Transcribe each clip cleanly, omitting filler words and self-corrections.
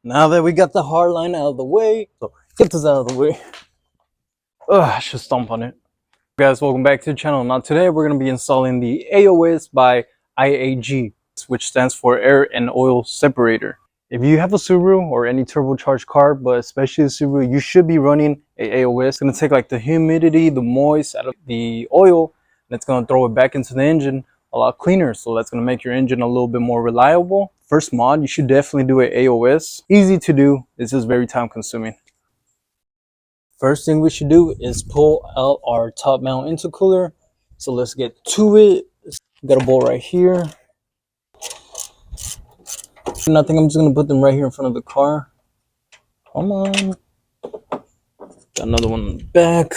Now that we got the hard line out of the way, so get this out of the way. I should stomp on it. Guys, welcome back to the channel. Now today we're going to be installing the AOS by IAG, which stands for Air and Oil Separator. If you have a Subaru or any turbocharged car, but especially the Subaru, you should be running a AOS. It's going to take like the humidity, the moist out of the oil, and it's going to throw it back into the engine a lot cleaner. So that's going to make your engine a little bit more reliable. First mod, you should definitely do an AOS. Easy to do. It's just very time consuming. First thing we should do is pull out our top mount intercooler. So let's get to it. Got a bolt right here. And I think I'm just gonna put them right here in front of the car. Come on. Got another one in the back.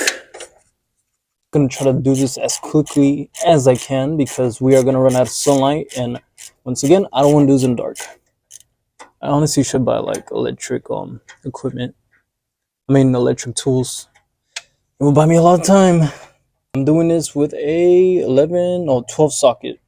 Gonna try to do this as quickly as I can because we are gonna run out of sunlight, and once again, I don't want to do this in the dark. I honestly should buy like electric equipment. I mean electric tools. It will buy me a lot of time. I'm doing this with a 11 or 12 socket.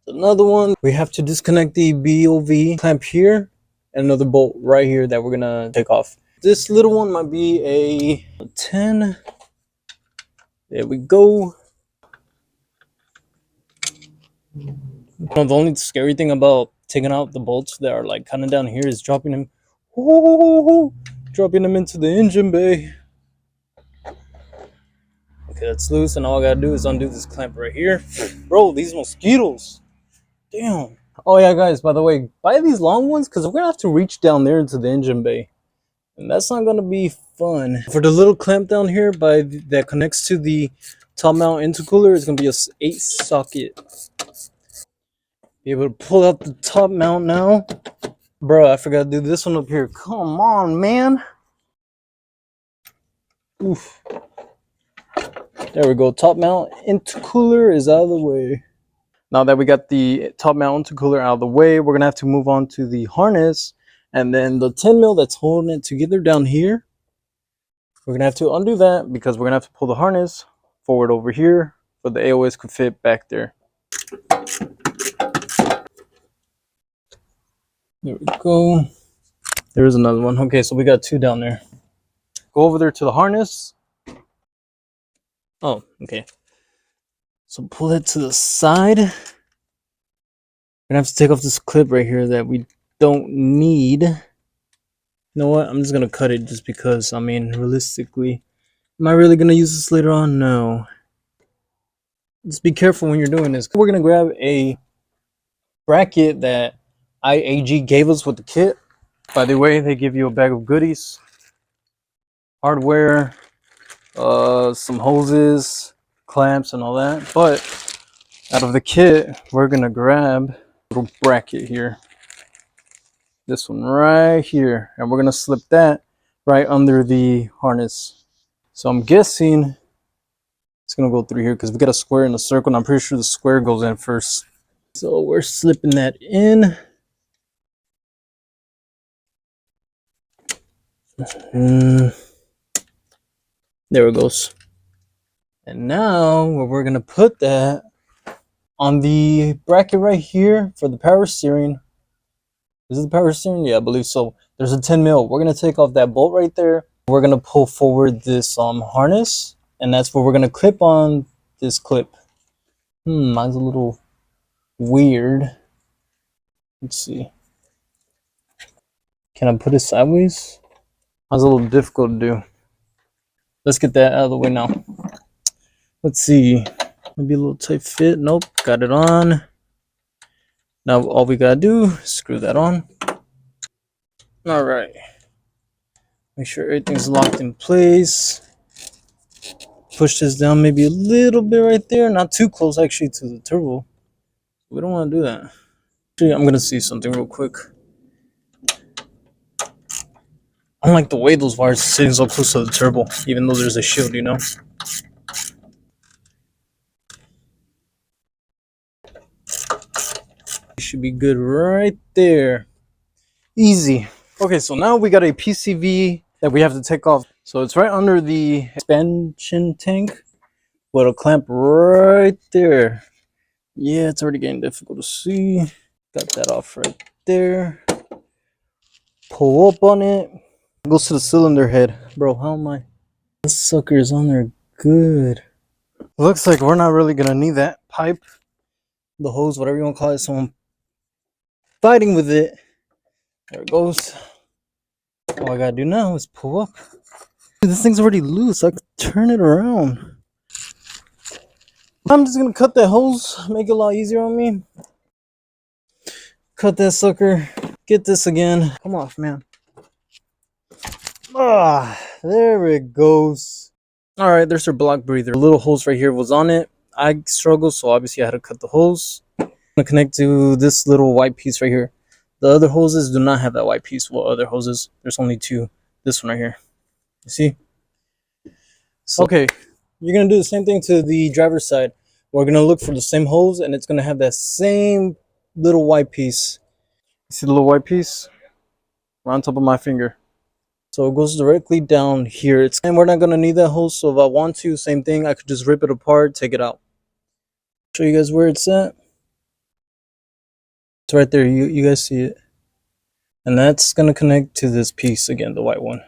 Another one, we have to disconnect the BOV clamp here and another bolt right here that we're gonna take off. This little one might be a 10. There we go. The only scary thing about taking out the bolts that are like kind of down here is dropping them into the engine bay. Okay, that's loose, and all I gotta do is undo this clamp right here. Bro, these mosquitoes. Damn. Oh yeah, guys, by the way, buy these long ones because we're gonna have to reach down there into the engine bay, and that's not gonna be fun. For the little clamp down here that connects to the top mount intercooler, it's gonna be a 8 socket. Be able to pull out the top mount now. Bro, I forgot to do this one up here. Come on, man. Oof. There we go. Top mount intercooler is out of the way. Now that we got the top mount intercooler out of the way, we're gonna have to move on to the harness, and then the 10 mil that's holding it together down here. We're gonna have to undo that because we're gonna have to pull the harness forward over here, but the AOS could fit back there. There we go. There is another one. Okay, so we got 2 down there. Go over there to the harness. Oh, okay. So pull it to the side. We're gonna have to take off this clip right here that we don't need. You know what? I'm just gonna cut it just because, I mean, realistically, am I really gonna use this later on? No. Just be careful when you're doing this. We're gonna grab a bracket that IAG gave us with the kit. By the way, they give you a bag of goodies, hardware, some hoses, clamps, and all that. But out of the kit, we're gonna grab a little bracket here. This one right here, and we're gonna slip that right under the harness. So I'm guessing it's gonna go through here because we got a square and a circle, and I'm pretty sure the square goes in first. So we're slipping that in. There it goes. And now we're gonna put that on the bracket right here for the power steering. Is it the power steering? Yeah, I believe so. There's a 10 mil. We're gonna take off that bolt right there. We're gonna pull forward this harness, and that's where we're gonna clip on this clip. Mine's a little weird. Let's see. Can I put it sideways? Mine's a little difficult to do. Let's get that out of the way now. Let's see. Maybe a little tight fit. Nope, got it on. Now all we gotta do is screw that on. All right. Make sure everything's locked in place. Push this down maybe a little bit right there. Not too close actually to the turbo. We don't want to do that. Actually, I'm gonna see something real quick. I don't like the way those wires are sitting so close to the turbo, even though there's a shield, you know. Should be good right there. Easy. Okay, so now we got a PCV that we have to take off. So it's right under the expansion tank with a clamp right there. Yeah, it's already getting difficult to see. Got that off right there. pull up on it. It goes to the cylinder head. Bro, how am I? This sucker is on there good. Looks like we're not really gonna need that pipe, the hose, whatever you want to call it. So I'm fighting with it. There it goes. All I gotta do now is pull up. Dude, this thing's already loose. I could turn it around. I'm just gonna cut that hose, make it a lot easier on me. Cut that sucker. Get this again. Come off, man. Ah, there it goes. All right, there's our block breather. The little hose right here was on it. I struggled, so obviously I had to cut the hose. I'm gonna connect to this little white piece right here. The other hoses do not have that white piece. Well, other hoses, there's only two. This one right here. You see? So, okay, you're gonna do the same thing to the driver's side. We're gonna look for the same hose, and it's gonna have that same little white piece. See the little white piece? Right on top of my finger. So it goes directly down here. And we're not gonna need that hose, so if I want to, same thing, I could just rip it apart, take it out. Show you guys where it's at. It's right there, you guys see it. And that's gonna connect to this piece again, the white one.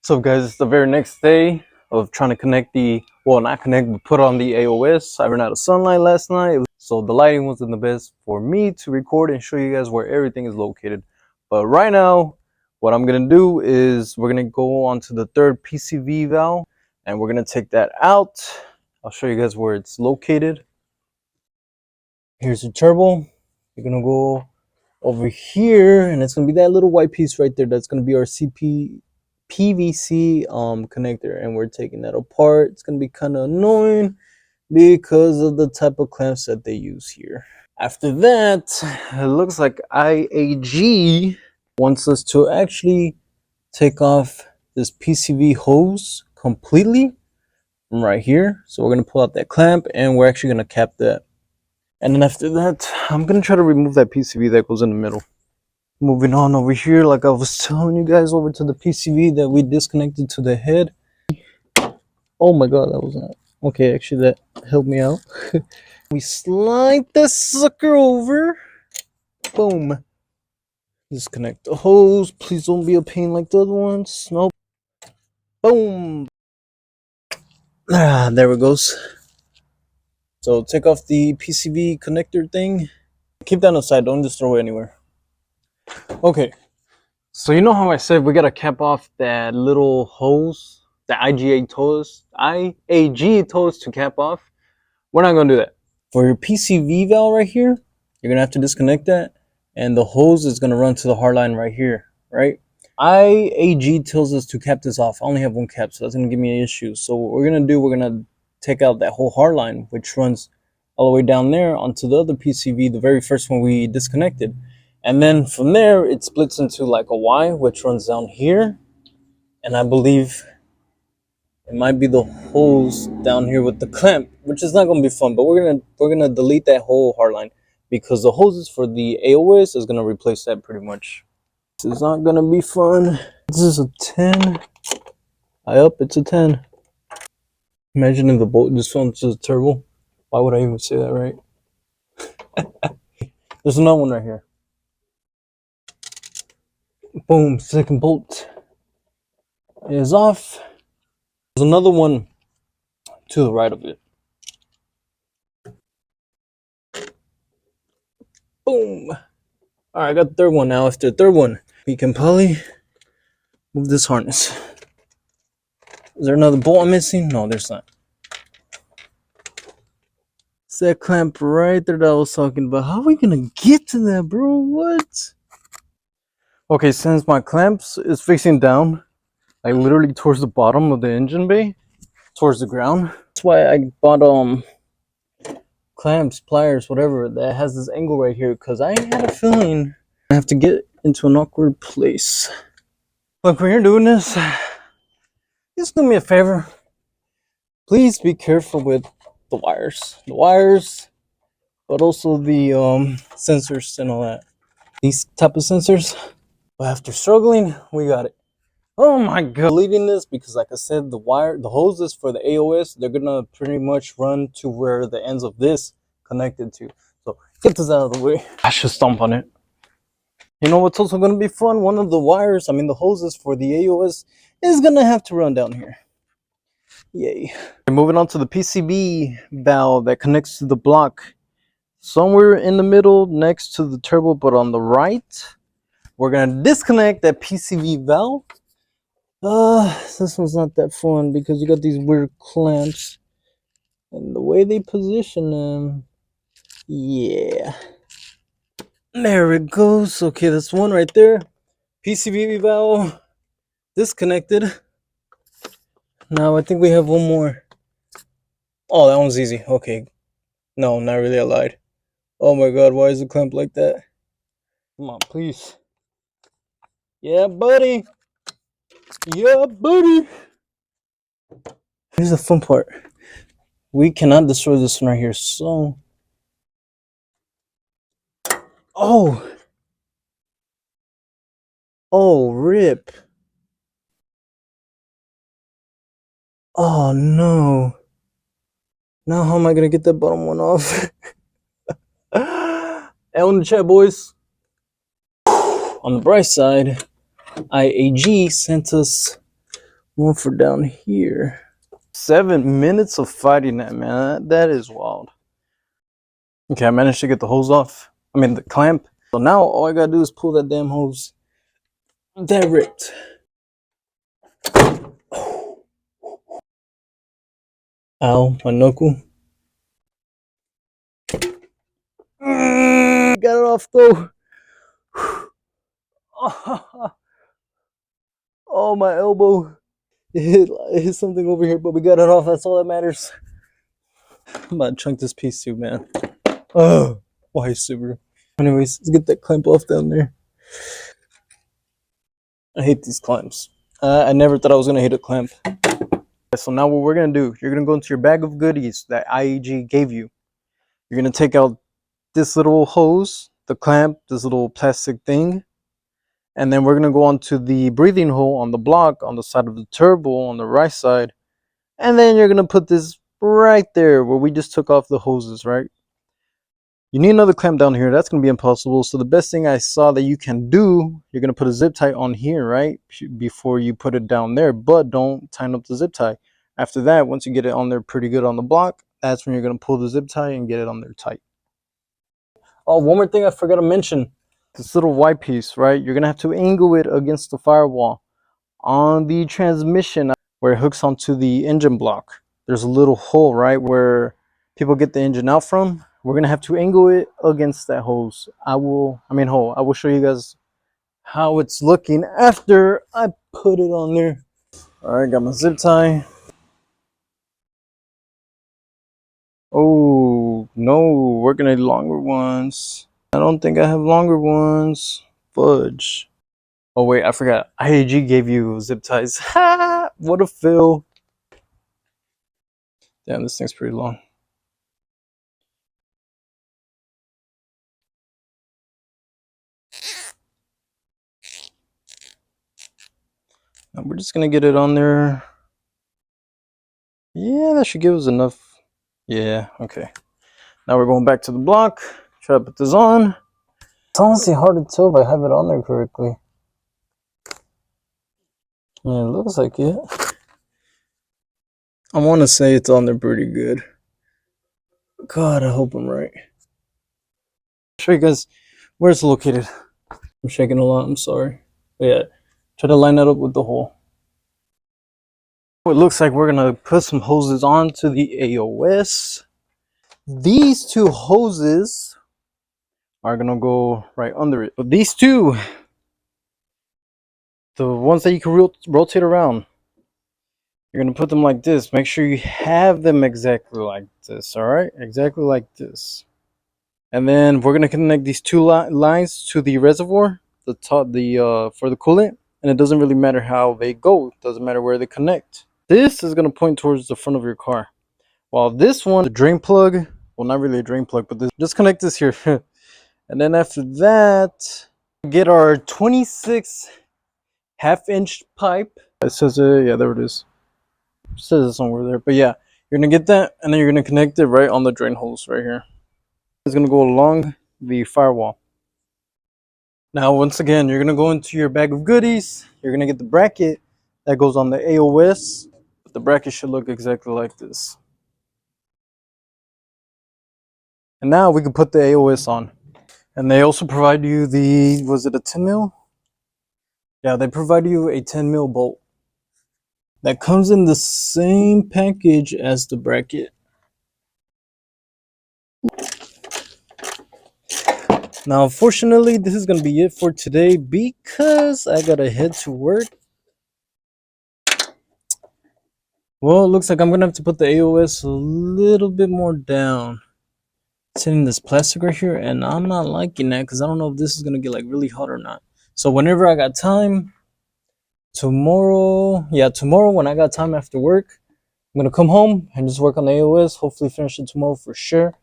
So guys, it's the very next day of trying to connect the, well, not connect, but put on the AOS. I ran out of sunlight last night, so the lighting wasn't the best for me to record and show you guys where everything is located. But right now, what I'm gonna do is we're gonna go on to the third PCV valve and we're gonna take that out. I'll show you guys where it's located. Here's the turbo. You're gonna go over here and it's gonna be that little white piece right there. That's gonna be our PVC connector, and we're taking that apart. It's gonna be kind of annoying because of the type of clamps that they use here. After that, it looks like IAG wants us to actually take off this PCV hose completely from right here. So we're gonna pull out that clamp and we're actually gonna cap that. And then after that, I'm gonna try to remove that PCV that goes in the middle. Moving on over here, like I was telling you guys, over to the PCV that we disconnected to the head. Oh my god, that was not okay. Actually, that helped me out. We slide this sucker over. Boom. Disconnect the hose. Please don't be a pain like the other ones. Nope. Boom. Ah, there it goes. So take off the PCV connector thing. Keep that on the side. Don't just throw it anywhere. Okay. So you know how I said we gotta cap off that little hose, the IAG told us to cap off? We're not gonna do that. For your PCV valve right here, you're gonna have to disconnect that, and the hose is gonna run to the hard line right here, right? IAG tells us to cap this off. I only have one cap, so that's gonna give me an issue. So what we're gonna do, we're gonna take out that whole hard line, which runs all the way down there onto the other PCV, the very first one we disconnected. And then from there, it splits into like a Y, which runs down here. And I believe it might be the hose down here with the clamp, which is not going to be fun. But we're gonna delete that whole hard line because the hoses for the AOS is going to replace that pretty much. This is not going to be fun. This is a 10. It's a 10. Imagine if the bolt just fell into the turbo. Why would I even say that, right? There's another one right here. Boom, second bolt is off. There's another one to the right of it. Boom. All right, I got the third one now. After the third one, we can probably move this harness. Is there another bolt I'm missing? No, there's not. It's that clamp right there that I was talking about. How are we gonna get to that, bro? What? Okay, since my clamps is facing down, like literally towards the bottom of the engine bay, towards the ground. That's why I bought clamps, pliers, whatever, that has this angle right here, because I had a feeling I have to get into an awkward place. Look, when you're doing this, just do me a favor. Please be careful with the wires, but also the sensors and all that. These type of sensors. But after struggling, we got it. Oh my god, deleting this because like I said, the hoses for the AOS, they're gonna pretty much run to where the ends of this connected to. So get this out of the way. I should stomp on it. You know what's also going to be fun? One of the wires, I mean the hoses for the AOS is going to have to run down here. Yay. Okay, moving on to the PCB valve that connects to the block. Somewhere in the middle next to the turbo, but on the right. We're going to disconnect that PCB valve. This one's not that fun because you got these weird clamps. And the way they position them. Yeah. There it goes. Okay, that's one right there. PCB valve disconnected. Now I think we have one more. Oh, that one's easy. Okay. No, not really. I lied. Oh my god, why is the clamp like that? Come on, please. Yeah, buddy. Yeah, buddy. Here's the fun part. We cannot destroy this one right here. So. Oh. Oh, rip. Oh, no. Now how am I going to get that bottom one off? L in the chat, boys. On the bright side, IAG sent us one for down here. 7 minutes of fighting that, man. That is wild. Okay, I managed to get the hose off. I mean, the clamp. So now all I gotta do is pull that damn hose. That ripped. Ow, my knuckle. Got it off though. Oh, my elbow. It hit something over here, but we got it off. That's all that matters. I'm about to chunk this piece too, man. Oh, why Subaru? Anyways, let's get that clamp off down there. I hate these clamps. I never thought I was gonna hate a clamp. So now what we're gonna do, you're gonna go into your bag of goodies that IAG gave you. You're gonna take out this little hose, the clamp, this little plastic thing, and then we're gonna go onto the breathing hole on the block on the side of the turbo on the right side, and then you're gonna put this right there where we just took off the hoses, right? You need another clamp down here. That's going to be impossible. So the best thing I saw that you can do, you're going to put a zip tie on here, right? Before you put it down there, but don't tighten up the zip tie. After that, once you get it on there pretty good on the block, that's when you're going to pull the zip tie and get it on there tight. Oh, one more thing I forgot to mention. This little white piece, right? You're going to have to angle it against the firewall. On the transmission, where it hooks onto the engine block, there's a little hole, right, where people get the engine out from. We're gonna have to angle it against that hose. Hole. I will show you guys how it's looking after I put it on there. All right, got my zip tie. Oh no, we're gonna need longer ones. I don't think I have longer ones. Fudge. Oh wait, I forgot. IAG gave you zip ties. Ha! What a fill. Damn, this thing's pretty long. Now we're just gonna get it on there. Yeah, that should give us enough. Yeah, okay. Now we're going back to the block. Try to put this on. It's honestly hard to tell if I have it on there correctly. Yeah, it looks like it. I want to say it's on there pretty good. God, I hope I'm right. I'll show you guys where it's located. I'm shaking a lot, I'm sorry. But yeah, try to line that up with the hole. It looks like we're gonna put some hoses onto the AOS. These two hoses are gonna go right under it. But these two, the ones that you can rotate around, you're gonna put them like this. Make sure you have them exactly like this. All right, exactly like this. And then we're gonna connect these two lines to the reservoir, the top, for the coolant. And it doesn't really matter how they go. It doesn't matter where they connect. This is gonna point towards the front of your car. While this one, the drain plug, well, not really a drain plug, but just connect this here. And then after that, get our 26 half-inch pipe. It says yeah, there it is. It says it somewhere there, but yeah, you're gonna get that, and then you're gonna connect it right on the drain holes right here. It's gonna go along the firewall. Now, once again, you're gonna go into your bag of goodies. You're gonna get the bracket that goes on the AOS. The bracket should look exactly like this. And now we can put the AOS on. And they also provide you the, was it a 10 mil? Yeah, they provide you a 10 mil bolt that comes in the same package as the bracket. Now, unfortunately, this is gonna be it for today because I gotta head to work. Well, it looks like I'm gonna have to put the AOS a little bit more down. It's hitting this plastic right here, and I'm not liking that because I don't know if this is gonna get like really hot or not. So whenever I got time, tomorrow when I got time after work, I'm gonna come home and just work on the AOS. Hopefully finish it tomorrow for sure.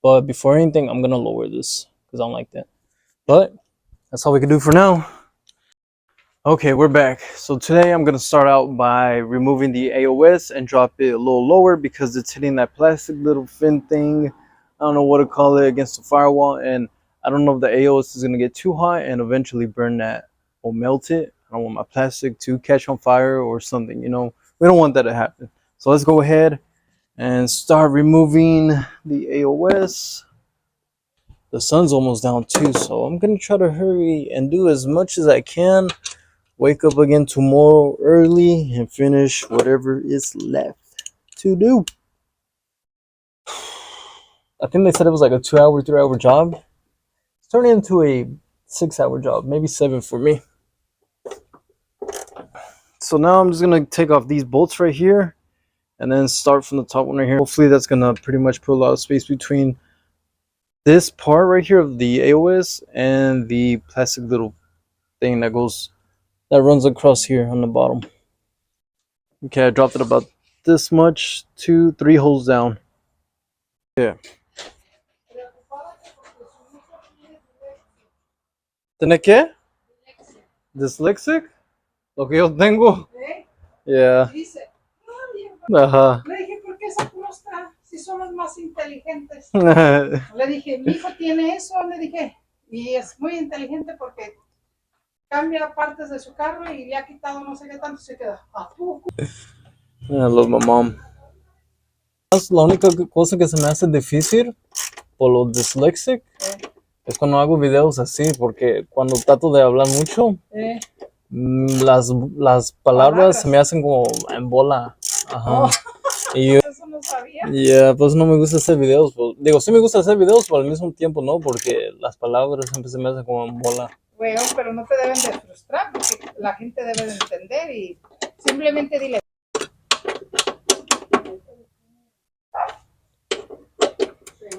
But before anything, I'm gonna lower this because I don't like that. But that's all we can do for now. Okay, we're back. So today I'm going to start out by removing the AOS and drop it a little lower because it's hitting that plastic little fin thing. I don't know what to call it against the firewall, and I don't know if the AOS is going to get too hot and eventually burn that or melt it. I don't want my plastic to catch on fire or something, you know. We don't want that to happen. So let's go ahead and start removing the AOS. The sun's almost down too, so I'm going to try to hurry and do as much as I can. Wake up again tomorrow early and finish whatever is left to do. I think they said it was like a 2 hour, 3 hour job. It's turning into a 6 hour job, maybe 7 for me. So now I'm just gonna take off these bolts right here and then start from the top one right here. Hopefully that's gonna pretty much put a lot of space between this part right here of the AOS and the plastic little thing that runs across here on the bottom. Okay, I dropped it about this much, 2-3 holes down. Yeah. ¿Tenés qué? Dyslexic? Lo que yo tengo. Yeah. Ajá. Le dije, ¿por qué esa está? Si son los más inteligentes. Le dije, mi hijo tiene eso, le dije, y es muy inteligente porque cambia partes de su carro y le ha quitado no sé qué tanto se queda. ¿A poco? I love my mom. La única cosa que se me hace difícil por lo dyslexic es cuando hago videos así, porque cuando trato de hablar mucho, las palabras se me hacen como en bola. Ajá. Oh. Y yo, eso no sabía. Yeah, pues no me gusta hacer videos. Pues, digo, sí me gusta hacer videos, pero al mismo tiempo no, porque las palabras siempre se me hacen como en bola. Bueno, pero no te deben de frustrar, porque la gente debe de entender y simplemente dile.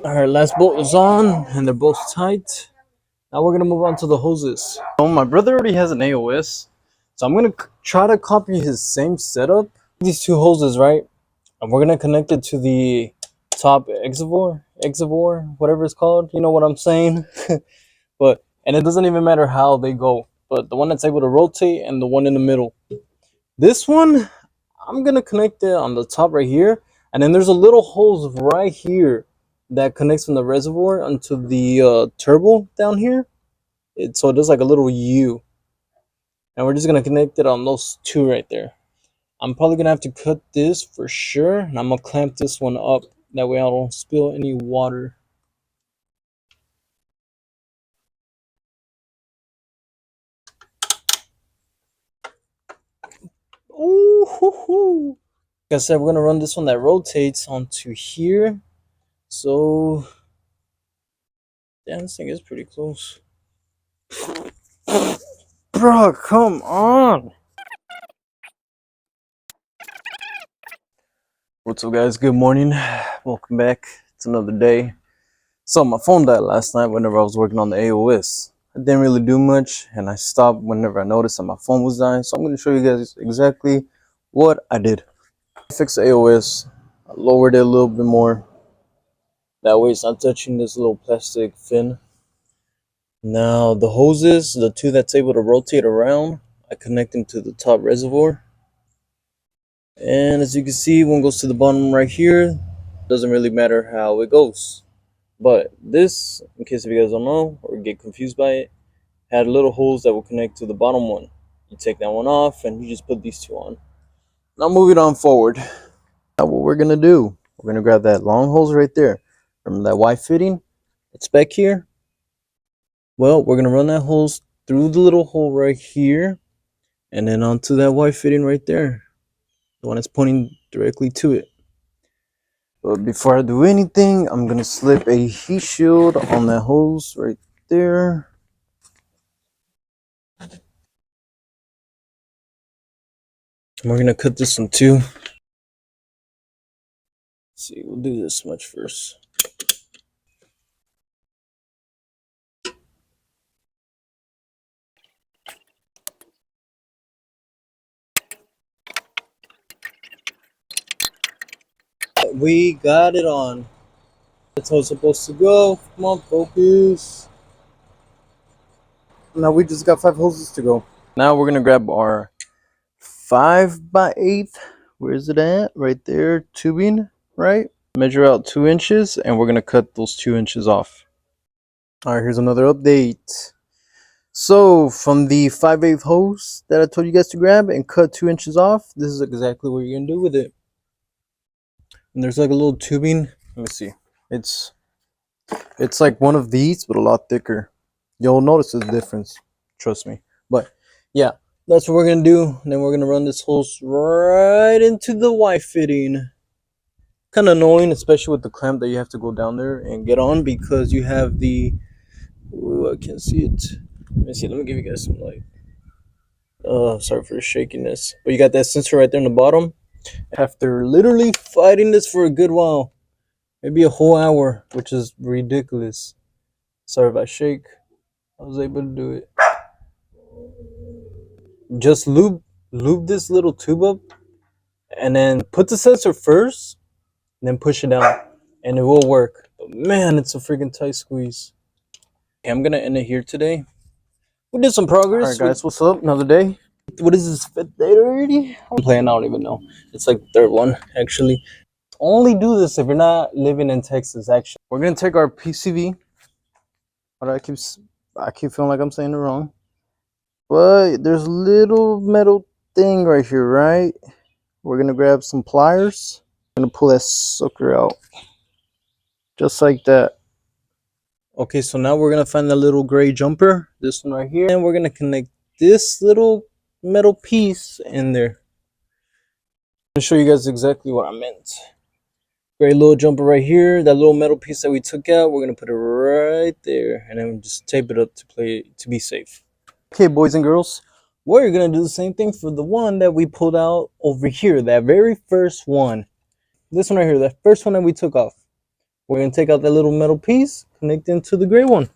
Alright, last bolt is on, and they're both tight. Now we're going to move on to the hoses. So my brother already has an AOS, so I'm going to try to copy his same setup. These two hoses, right? And we're going to connect it to the top exivore, whatever it's called. You know what I'm saying? And it doesn't even matter how they go. But the one that's able to rotate and the one in the middle. This one, I'm going to connect it on the top right here. And then there's a little hose right here that connects from the reservoir onto the turbo down here. So it does like a little U. And we're just going to connect it on those two right there. I'm probably going to have to cut this for sure. And I'm going to clamp this one up. That way I don't spill any water. Ooh, hoo, hoo. Like I said, we're going to run this one that rotates onto here. So, damn, this thing is pretty close. Bro, come on. What's up, guys? Good morning. Welcome back. It's another day. So my phone died last night whenever I was working on the AOS. I didn't really do much, and I stopped whenever I noticed that my phone was dying. So I'm going to show you guys exactly what I did. I fixed the AOS. I lowered it a little bit more. That way it's not touching this little plastic fin. Now the hoses, the two that's able to rotate around, I connect them to the top reservoir. And as you can see, one goes to the bottom right here. Doesn't really matter how it goes. But this, in case if you guys don't know or get confused by it, had little holes that will connect to the bottom one. You take that one off and you just put these two on. Now moving on forward. Now what we're gonna do, we're gonna grab that long hose right there. Remember that Y fitting? It's back here. Well, we're gonna run that hose through the little hole right here and then onto that Y fitting right there. The one that's pointing directly to it. But before I do anything, I'm gonna slip a heat shield on that hose right there. And we're gonna cut this one too. Let's see, we'll do this much first. We got it on. That's how it's supposed to go. Come on, focus. Now we just got 5 hoses to go. Now we're gonna grab our 5x8. Where is it at? Right there, tubing, right? Measure out 2 inches and we're gonna cut those 2 inches off. All right, here's another update. So from the 5/8 hose that I told you guys to grab and cut 2 inches off, this is exactly what you're gonna do with it. And there's like a little tubing. Let me see. It's like one of these, but a lot thicker. You'll notice the difference. Trust me. But yeah, that's what we're gonna do. And then we're gonna run this hose right into the Y fitting. Kind of annoying, especially with the clamp that you have to go down there and get on because you have the. Ooh, I can't see it. Let me see. Let me give you guys some light. Sorry for the shakiness. But you got that sensor right there in the bottom. After literally fighting this for a good while, maybe a whole hour, which is ridiculous. Sorry if I shake. I was able to do it. Just lube this little tube up, and then put the sensor first, and then push it down, and it will work. But man, it's a freaking tight squeeze. Okay, I'm gonna end it here today. We did some progress. All right, guys, what's up? Another day. What is this, 5th day already? I'm playing. I don't even know. It's like the 3rd one actually. Only do this if you're not living in Texas. Actually, we're gonna take our PCV. But I keep feeling like I'm saying it wrong. But there's a little metal thing right here, right? We're gonna grab some pliers. I'm gonna pull that sucker out, just like that. Okay, so now we're gonna find the little gray jumper, this one right here, and we're gonna connect this little metal piece in there. I'm gonna show you guys exactly what I meant. Great little jumper right here. That little metal piece that we took out, we're gonna put it right there, and then just tape it up to be safe. Okay, boys and girls, we're gonna do the same thing for the one that we pulled out over here. That very first one. This one right here, that first one that we took off. We're gonna take out that little metal piece, connect it to the gray one.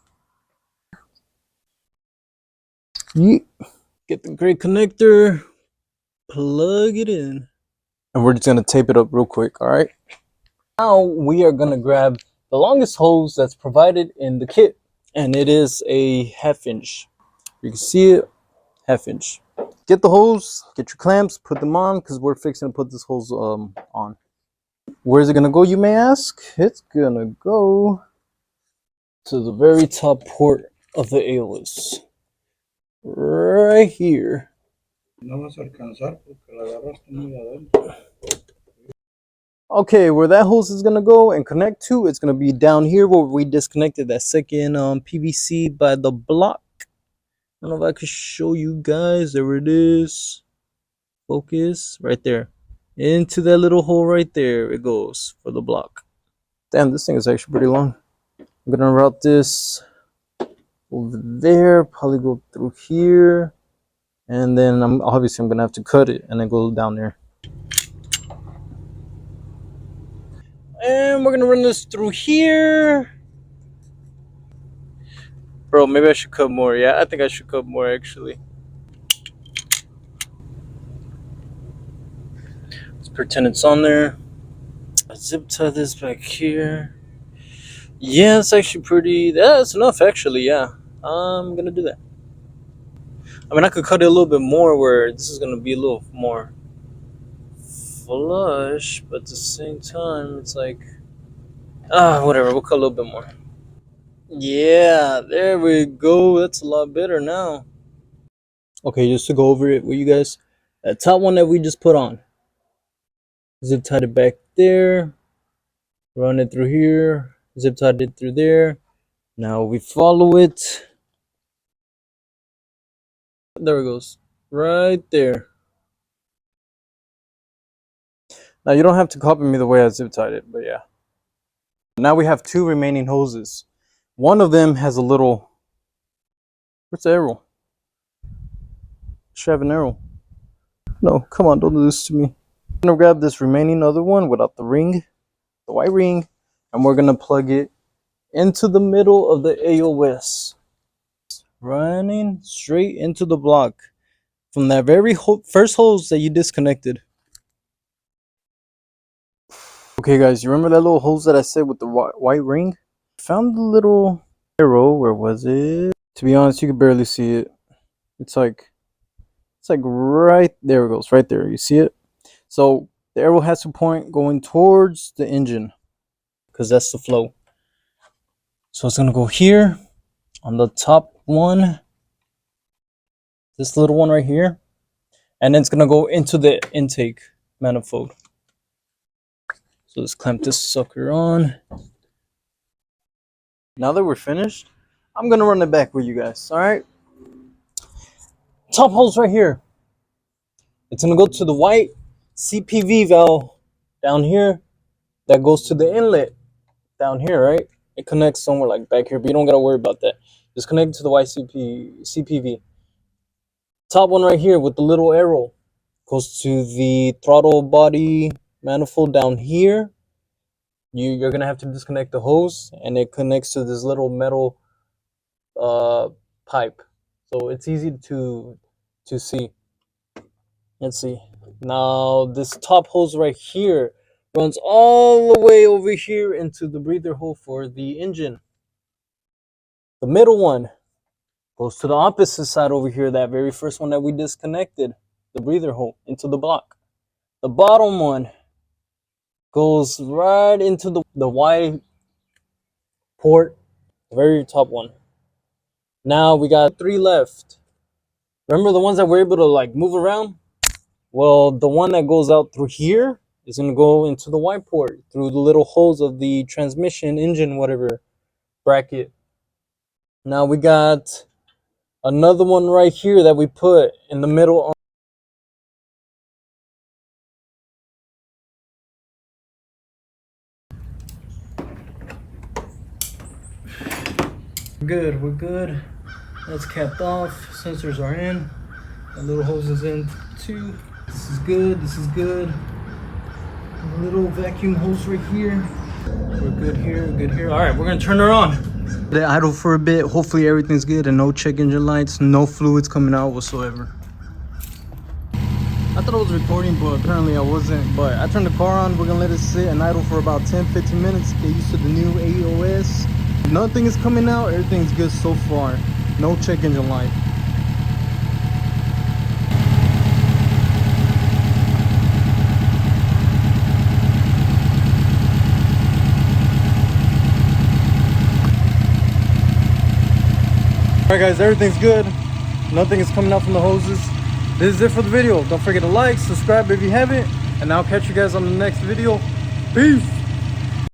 Get the gray connector, plug it in, and we're just gonna tape it up real quick. All right. Now we are gonna grab the longest hose that's provided in the kit, and it is a 1/2 inch. You can see it, 1/2 inch. Get the hose, get your clamps, put them on, because we're fixing to put this hose on. Where's it gonna go, you may ask? It's gonna go to the very top port of the AOS. Right here. Okay, where that hose is gonna go and connect to, it's gonna be down here where we disconnected that second PVC by the block. I don't know if I could show you guys. There it is. Focus right there. Into that little hole right there it goes for the block. Damn, this thing is actually pretty long. I'm gonna route this over there, probably go through here, and then I'm gonna have to cut it and then go down there. And we're gonna run this through here. Bro, maybe I should cut more. Yeah, I think I should cut more actually. Let's pretend it's on there. Let's zip tie this back here. Yeah, it's actually pretty. That's enough actually. Yeah, I'm gonna do that. I mean, I could cut it a little bit more where this is gonna be a little more flush, but at the same time, it's like, whatever. We'll cut a little bit more. Yeah, there we go. That's a lot better now. Okay, just to go over it with you guys. That top one that we just put on. Zip tied it back there. Run it through here. Zip tied it through there. Now we follow it. There it goes. Right there. Now you don't have to copy me the way I zip tied it, but yeah. Now we have two remaining hoses. One of them has a little... Where's the arrow? Should have an arrow. No, come on, don't do this to me. I'm gonna grab this remaining other one without the ring, the white ring, and we're gonna plug it into the middle of the AOS. Running straight into the block from that very first hose that you disconnected. Okay guys, you remember that little hose that I said with the white ring? Found the little arrow. Where was it? To be honest, you can barely see it. It's like right there. It goes right there. You see it? So the arrow has to point going towards the engine because that's the flow. So it's gonna go here on the top one, this little one right here, and then it's gonna go into the intake manifold. So let's clamp this sucker on. Now that we're finished, I'm gonna run it back with you guys. All right. Top hose right here. It's gonna go to the white CPV valve down here that goes to the inlet down here, right? It connects somewhere like back here, but you don't gotta worry about that. Just connect it to the white CPV. Top one right here with the little arrow goes to the throttle body manifold down here. You're gonna have to disconnect the hose, and it connects to this little metal pipe, so it's easy to see. Let's see. Now this top hose right here runs all the way over here into the breather hole for the engine. The middle one goes to the opposite side over here, that very first one that we disconnected, the breather hole, into the block. The bottom one goes right into the wide port, the very top one. Now we got 3 left. Remember the ones that we're able to like move around? Well, the one that goes out through here is going to go into the white port through the little holes of the transmission, engine, whatever bracket. Now we got another one right here that we put in the middle. We're good. That's capped off. Sensors are in. The little hose is in too. This is good. A little vacuum hose right here. We're good here. All right, we're gonna turn her on. Let it idle for a bit. Hopefully everything's good and no check engine lights, no fluids coming out whatsoever. I thought I was recording, but apparently I wasn't. But I turned the car on. We're gonna let it sit and idle for about 10-15 minutes. Get used to the new AOS. Nothing is coming out. Everything's good so far. No check engine light. Alright guys, everything's good. Nothing is coming out from the hoses. This is it for the video. Don't forget to like, subscribe if you haven't, and I'll catch you guys on the next video. Peace!